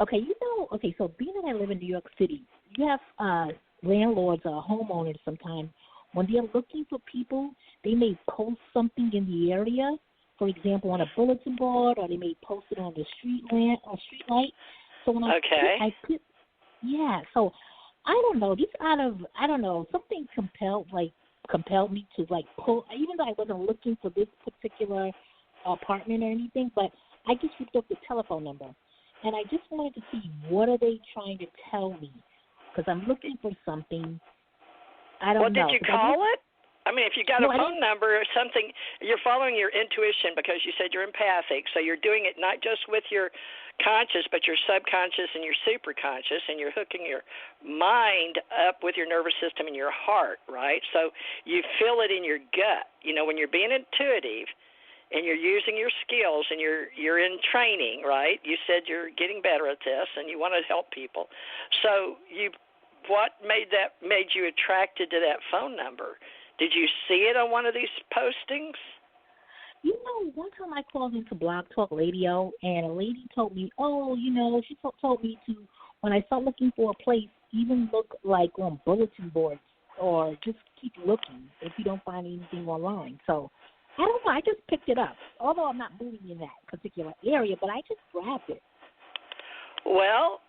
Okay, so being that I live in New York City, you have landlords or homeowners sometimes, when they're looking for people, they may post something in the area, for example, on a bulletin board, or they may post it on the street lamp or street light. So when so I don't know, something compelled me to pull, even though I wasn't looking for this particular apartment or anything, but I just looked up the telephone number, and I just wanted to see what are they trying to tell me, because I'm looking for something. I don't know. Well, did you call it? I mean, if you got a phone number or something, you're following your intuition because you said you're empathic, so you're doing it not just with your conscious, but your subconscious and your superconscious, and you're hooking your mind up with your nervous system and your heart, right? So you feel it in your gut. You know, when you're being intuitive and you're using your skills and you're in training, right? You said you're getting better at this and you want to help people. So what made you attracted to that phone number? Did you see it on one of these postings? You know, one time I called into Blog Talk Radio, and a lady told me, she told me to, when I start looking for a place, even look like on bulletin boards or just keep looking if you don't find anything online. So, I don't know, I just picked it up. Although I'm not moving in that particular area, but I just grabbed it. Well,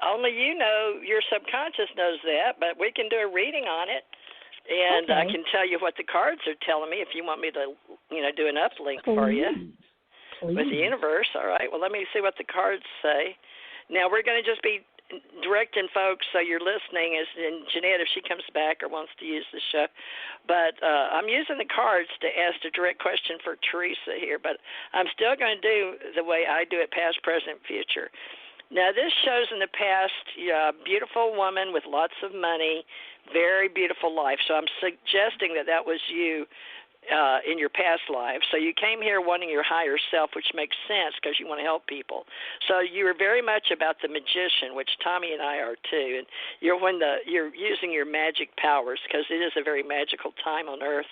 only you know, your subconscious knows that, but we can do a reading on it. And I can tell you what the cards are telling me if you want me to, do an uplink for you with the universe. All right. Well, let me see what the cards say. Now, we're going to just be directing folks so you're listening, and Janette, if she comes back or wants to use the show. But I'm using the cards to ask a direct question for Theresa here, but I'm still going to do the way I do it, past, present, future. Now, this shows in the past a beautiful woman with lots of money, very beautiful life. So I'm suggesting that was you in your past life. So you came here wanting your higher self, which makes sense because you want to help people. So you were very much about the magician, which Tommy and I are too. And you're using your magic powers because it is a very magical time on Earth,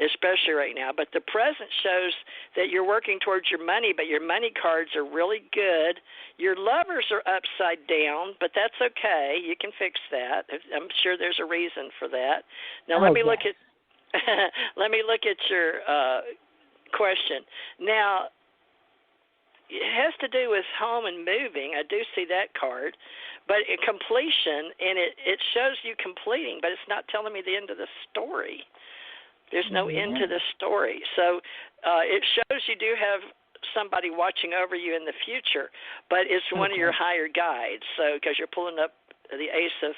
especially right now. But the present shows that you're working towards your money, but your money cards are really good. Your lovers are upside down, but that's okay. You can fix that. I'm sure there's a reason for that. Now let me look at your question. Now, it has to do with home and moving. I do see that card, but completion, and it shows you completing, but it's not telling me the end of the story. There's no end to the story. So it shows you do have somebody watching over you in the future, but it's one of your higher guides. So because you're pulling up the Ace of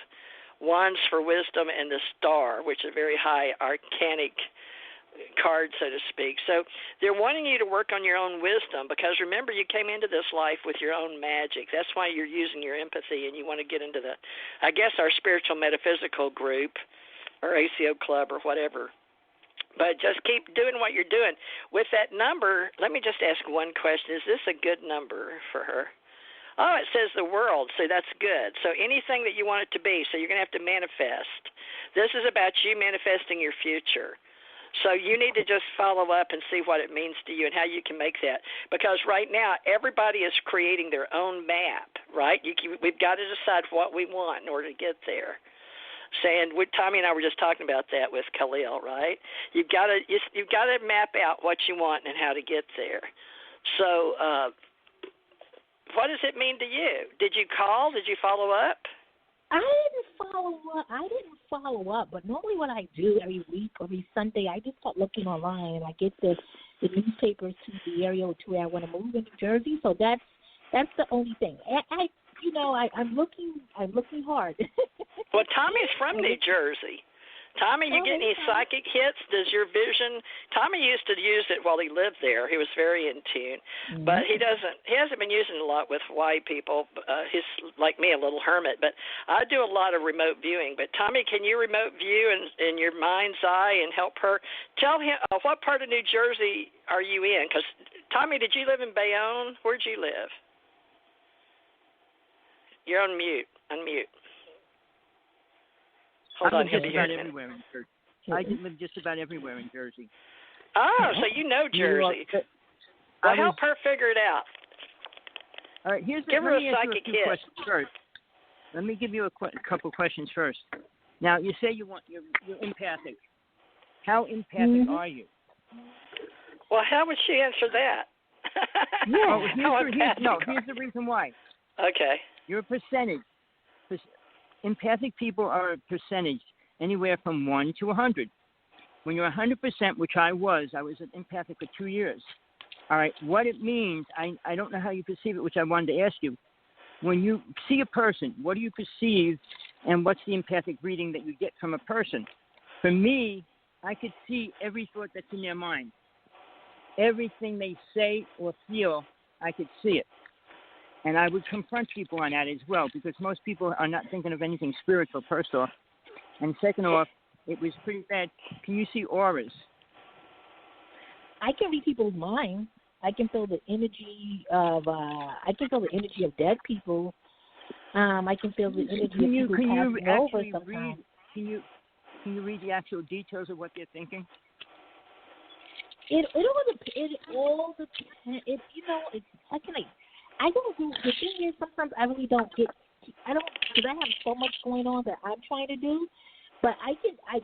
Wands for wisdom and the Star, which is a very high arcanic card, so to speak. So they're wanting you to work on your own wisdom because, remember, you came into this life with your own magic. That's why you're using your empathy, and you want to get into our spiritual metaphysical group or ACO club or whatever. But just keep doing what you're doing. With that number, let me just ask one question. Is this a good number for her? Oh, it says the world, so that's good. So anything that you want it to be, so you're going to have to manifest. This is about you manifesting your future. So you need to just follow up and see what it means to you and how you can make that. Because right now, everybody is creating their own map, right? We've got to decide what we want in order to get there. Tommy and I were just talking about that with Khalil, right? You've got to map out what you want and how to get there. So what does it mean to you? Did you call? Did you follow up? I didn't follow up, but normally what I do every week, every Sunday, I just start looking online and I get the newspapers to the area to where I want to move in New Jersey. So that's the only thing. I'm looking hard. Well, Tommy's from New Jersey. Tommy, you get any psychic hits? Does your vision? Tommy used to use it while he lived there. He was very in tune, but he hasn't been using it a lot with white people. He's like me, a little hermit. But I do a lot of remote viewing. But Tommy, can you remote view in your mind's eye and help her? Tell him what part of New Jersey are you in? Because Tommy, did you live in Bayonne? Where'd you live? You're on mute. Unmute. Hold on, he'll be here. I live just about everywhere in Jersey. Oh, so you know Jersey. Well, help her figure it out. All right, Give her a psychic hit. Questions first. Let me give you a couple questions first. Now, you say you're empathic. How empathic are you? Well, how would she answer that? Here's the reason why. Okay. You're a percentage. Empathic people are a percentage, anywhere from 1 to 100. When you're 100%, which I was empathic for 2 years. All right, what it means, I don't know how you perceive it, which I wanted to ask you. When you see a person, what do you perceive, and what's the empathic reading that you get from a person? For me, I could see every thought that's in their mind. Everything they say or feel, I could see it. And I would confront people on that as well, because most people are not thinking of anything spiritual, first off. And second off, it was pretty bad. Can you see auras? I can read people's minds. I can feel the energy of dead people. I can feel the energy of people passing over sometimes. Can you read the actual details of what they're thinking? It all depends. How can I don't do. The thing is, sometimes I really don't get. Because I have so much going on that I'm trying to do. But I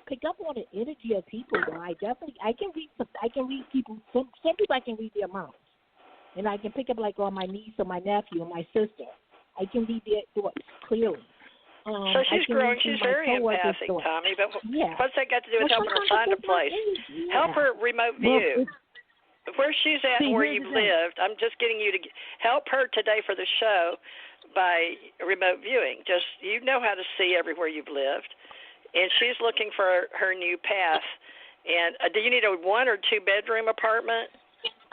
pick up on the energy of people. Though I can read people. Some people I can read their minds, and I can pick up like on my niece or my nephew or my sister. I can read their thoughts clearly. So she's growing. She's very empathic, Tommy. But what's that got to do with helping her find a place? Help her remote view. Where she's at and where you've lived, I'm just getting you to help her today for the show by remote viewing. Just you know how to see everywhere you've lived, and she's looking for her new path. And do you need a 1 or 2 bedroom apartment?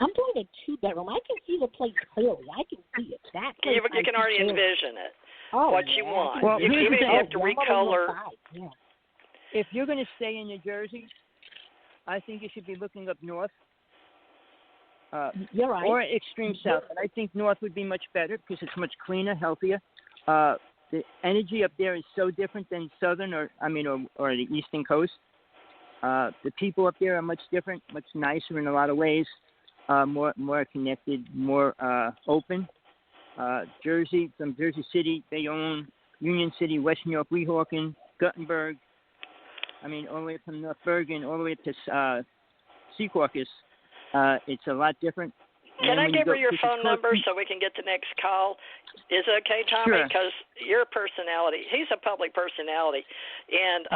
I'm doing a 2-bedroom. I can see the place clearly. I can see it. That place you can already envision it. What you want. Well, even if you have to recolor. If you're going to stay in New Jersey, I think you should be looking up north. You're right. Or extreme south. And I think north would be much better because it's much cleaner, healthier. The energy up there is so different than southern or the eastern coast. The people up there are much different, much nicer in a lot of ways, more connected, more open. Jersey, from Jersey City, Bayonne, Union City, West New York, Weehawken, Guttenberg. All the way from North Bergen, all the way to Secaucus. It's a lot different. Can I give her your phone number so we can get the next call? Is it okay, Tommy? Because your personality, he's a public personality. And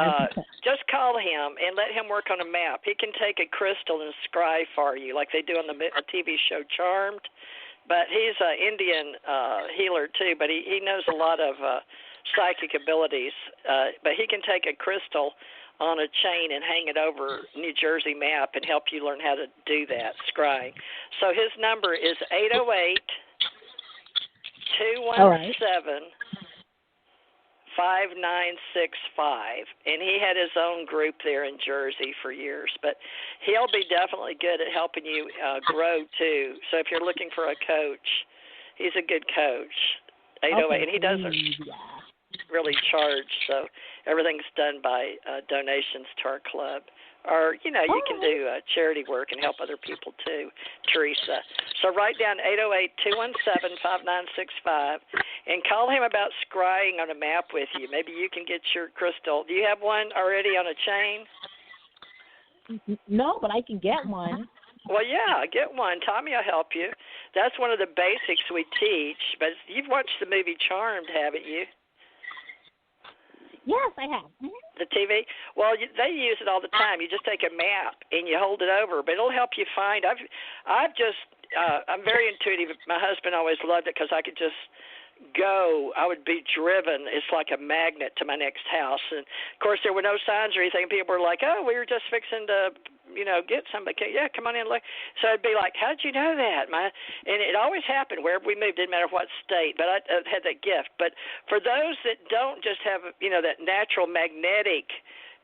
just call him and let him work on a map. He can take a crystal and scry for you like they do on the TV show Charmed. But he's an Indian healer, too. But he knows a lot of psychic abilities. But he can take a crystal on a chain and hang it over New Jersey map and help you learn how to do that, scrying. So his number is 808-217-5965, and he had his own group there in Jersey for years, but he'll be definitely good at helping you grow too. So if you're looking for a coach, he's a good coach. 808, and he doesn't really charge, so everything's done by donations to our club. Or, you can do charity work and help other people too, Theresa. So write down 808-217-5965 and call him about scrying on a map with you. Maybe you can get your crystal. Do you have one already on a chain? No, but I can get one. Well, yeah, get one. Tommy will help you. That's one of the basics we teach. But you've watched the movie Charmed, haven't you? Yes, I have. Mm-hmm. The TV? Well, they use it all the time. You just take a map and you hold it over, but it'll help you find. I'm very intuitive. My husband always loved it because I could just go. I would be driven. It's like a magnet to my next house. And, of course, there were no signs or anything. People were like, oh, we were just fixing to, get somebody. Yeah, come on in. Look. So I'd be like, how'd you know that? And it always happened wherever we moved, didn't matter what state, but I had that gift. But for those that don't just have, that natural magnetic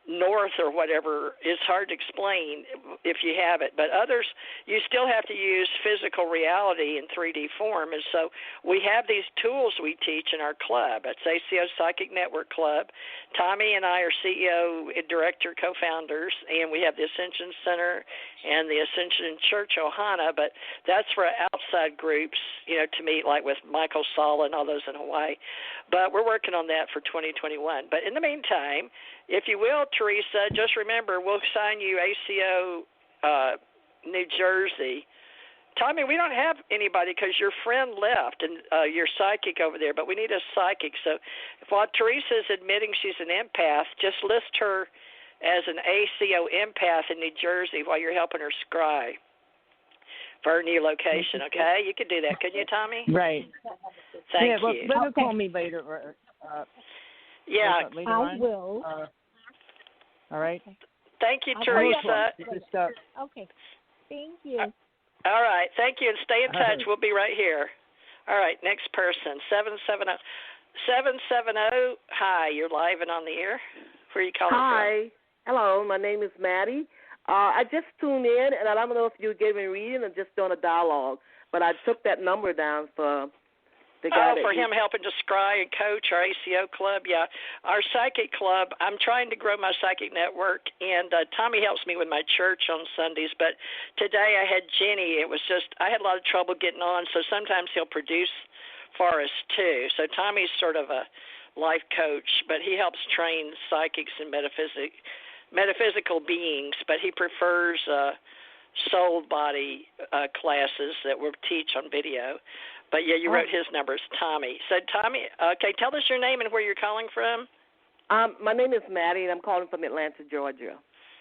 north or whatever, is hard to explain if you have it. But others, you still have to use physical reality in 3D form. And so we have these tools we teach in our club. It's ACO Psychic Network Club. Tommy and I are CEO, director, co-founders, and we have the Ascension Center and the Ascension Church Ohana, but that's for outside groups, to meet, like with Michael Sala and all those in Hawaii. But we're working on that for 2021. But in the meantime, if you will, Theresa, just remember, we'll sign you ACO New Jersey. Tommy, we don't have anybody because your friend left, and your psychic over there, but we need a psychic. So while Teresa's admitting she's an empath, just list her as an ACO empath in New Jersey while you're helping her scry for her new location, okay? You could do that, couldn't you, Tommy? Right. Thank you. You. Let her call me later. Later I on. will. All right. Thank you, Theresa. Okay. Thank you. All right. Thank you, and stay in touch. We'll be right here. All right. Next person, 770. 770. Hi, you're live and on the air. Where are you calling from? Hi. Hello. My name is Maddie. I just tuned in, and I don't know if you were giving a reading or just doing a dialogue, but I took that number down for the guy. For him helping to scry and coach our ACO club. Yeah, our psychic club. I'm trying to grow my psychic network, and Tommy helps me with my church on Sundays. But today I had Jenny. It was just I had a lot of trouble getting on, so sometimes he'll produce for us too. So Tommy's sort of a life coach, but he helps train psychics and metaphysical beings. But he prefers soul body classes that we'll teach on video. But, yeah, you wrote his numbers, Tommy. So, Tommy, okay, tell us your name and where you're calling from. My name is Maddie, and I'm calling from Atlanta, Georgia.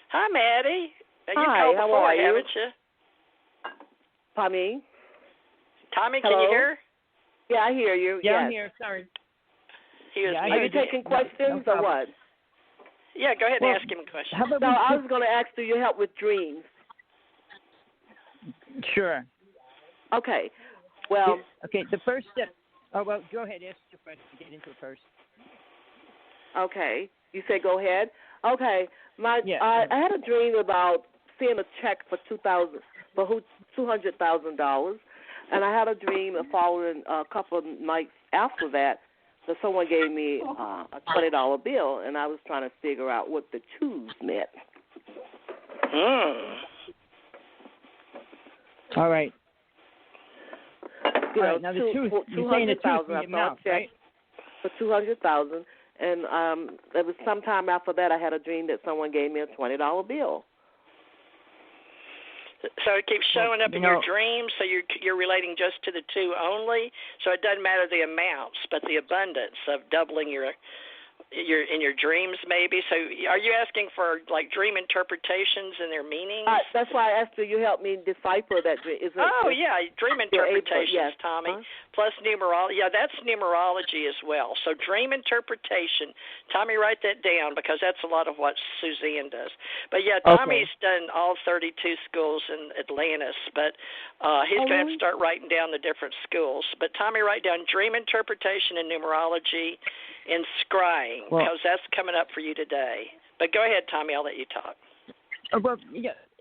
Hi, Maddie. Hi, called before, how are you? Haven't you? Pardon me? Tommy, Hello? can you hear? Yeah, I hear you. Yeah, yes. I'm here. Sorry. Are you taking questions or what? Yeah, go ahead and ask him a question. I was going to ask, do you help with dreams? Sure. Okay. Well. Okay, the first step. Oh, well, go ahead. Ask your question. Get into it first. Okay. You say go ahead? Okay. I had a dream about seeing a check for $200,000, and I had a dream following a couple of nights after that someone gave me a $20 bill, and I was trying to figure out what the twos meant. All right. You know, now the truth. You're saying the truth in your mouth, right? For $200,000, and it was sometime after that I had a dream that someone gave me a $20 bill. So it keeps showing up in your dreams. So you're relating just to the two only. So it doesn't matter the amounts, but the abundance of doubling your in your dreams, maybe. So are you asking for like dream interpretations and their meanings? That's why I asked you. You help me decipher that dream. Dream interpretations, yes. Tommy. Plus numerology. Yeah, that's numerology as well. So dream interpretation. Tommy, write that down because that's a lot of what Suzanne does. But yeah, Tommy's done all 32 schools in Atlantis, but he's going to have to start writing down the different schools. But Tommy, write down dream interpretation and numerology and scrying, because that's coming up for you today. But go ahead, Tommy. I'll let you talk.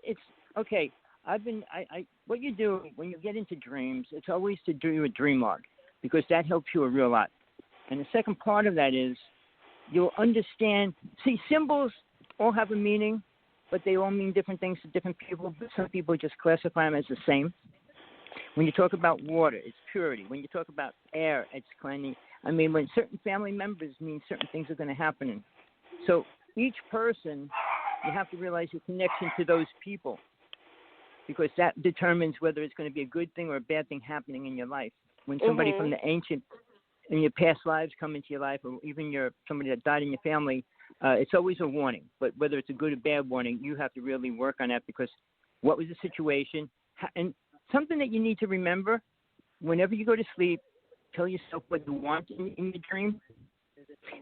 It's okay. What you do when you get into dreams, it's always to do a dream log, because that helps you a real lot. And the second part of that is you'll understand. See, symbols all have a meaning, but they all mean different things to different people. But some people just classify them as the same. When you talk about water, it's purity. When you talk about air, it's cleansing. I mean, when certain family members mean certain things are going to happen. So each person, you have to realize your connection to those people, because that determines whether it's going to be a good thing or a bad thing happening in your life. When somebody from the ancient, in your past lives come into your life, or even somebody that died in your family, it's always a warning. But whether it's a good or bad warning, you have to really work on that, because what was the situation? And something that you need to remember, whenever you go to sleep, tell yourself what you want in your dream.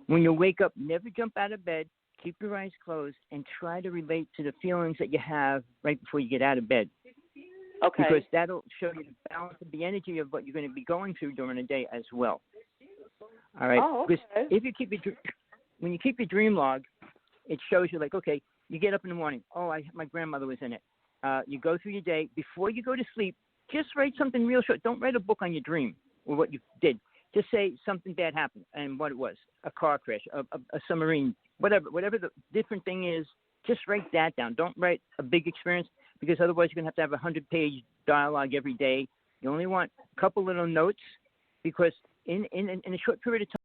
When you wake up, never jump out of bed. Keep your eyes closed and try to relate to the feelings that you have right before you get out of bed. Okay. Because that'll show you the balance of the energy of what you're going to be going through during the day as well. All right? Oh, okay. Because if you when you keep your dream log, it shows you, like, okay, you get up in the morning. My grandmother was in it. You go through your day. Before you go to sleep, just write something real short. Don't write a book on your dream or what you did. Just say something bad happened and what it was, a car crash, a submarine, whatever the different thing is, just write that down. Don't write a big experience. because otherwise you're going to have a 100-page dialogue every day. You only want a couple little notes, because in a short period of time,